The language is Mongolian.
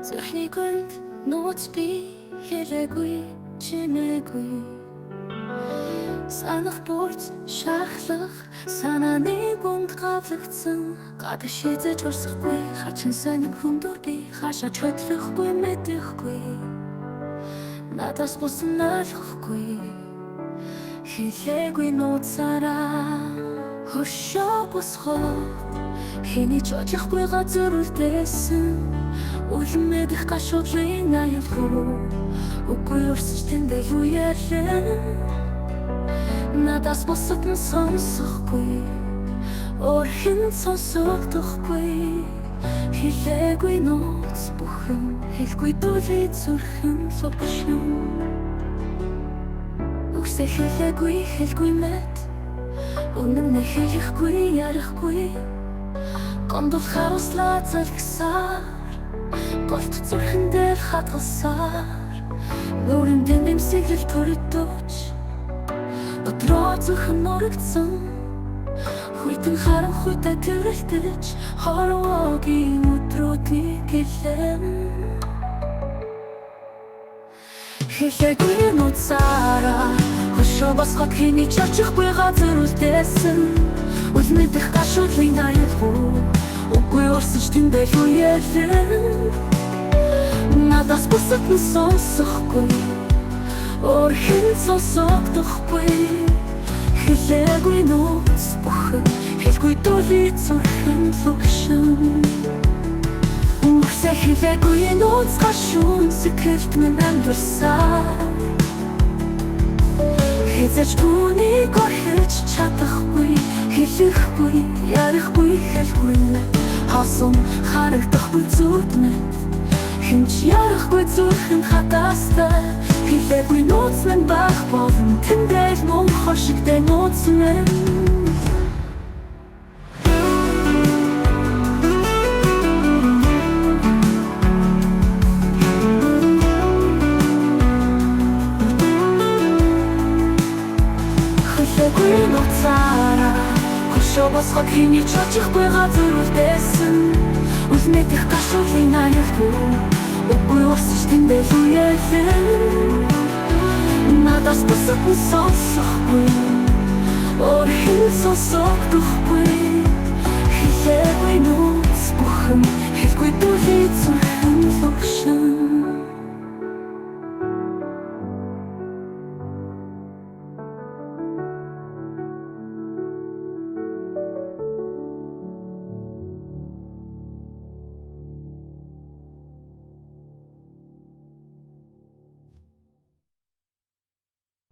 Зүрхний гүнд нууц би хэлээгүй чимээгүй санах бүрц шахлах санааны гүнд гавлагдсан гадаг шийдэж урсахгүй хачин сайн хүндүр би хашаач хөдлөхгүй мэдэхгүй надаас бусан ойлгохгүй хэлээгүй нууцаараа хөшөө босгоо хэний ч очихгүй газар үлдээсэн үлмэдэх гашуудлын аюулгүй үгүй өрсөж тэндээ юу ярин надаас бусад нь сонсохгүй өөрхөн сонсогдохгүй хэлээгүй нууц бүхэн хэлгүй дүүрий зүрхэн лупшин үгсээ хэлгүй мэд үнэн хэлэхгүй ярихгүй гондол харуслаа залгсаар голт зүрхэн дээр хатгалсаар нүрэн дэмсэглэл төрөдөж дотроо зүрхэн нурагдсан хүйтэн харанхуйтай тэрэлтэж хорвоогийн өдрүүдний гэлэн хэлээгүй нууцаараа хөшөө босгоод хэний ч очихгүй газар үлдээсэн үлмэдэх гашуудлын аюулгүй үгүй өрсөж тэндээ юу ярин надаас бусад нь сонсохгүй өөрхөн сонсогдохгүй хэлээгүй нууц бүхэн хэлгүй дүүрий зүрхэн лугшин үгсээ хэлээгүй нууц гашуун сэтгэлд минь амьдварсаа хэзээч түүнийг орхиж чадахгүй хэлэхгүй ярихгүй хэлгүй хасан харагдахгүй зүудмэд хинч ярахгүй зүрхэн хатаастай хэлээгүй нууц минь байх болон тэндээ мөн хошигтэй нууц минь хэлээгүй нууцаараа хөшөө босгоод хэний ч очихгүй газар үлдээсэн үлмэдэх гашуудлын аюулгүй үгүй урсаж тэндээ юу ярин надаас бусад нь сонсохгүй өөрхөн сонсогдохгүй хэлээгүй нууц бүхэн хэлгүй дүүрий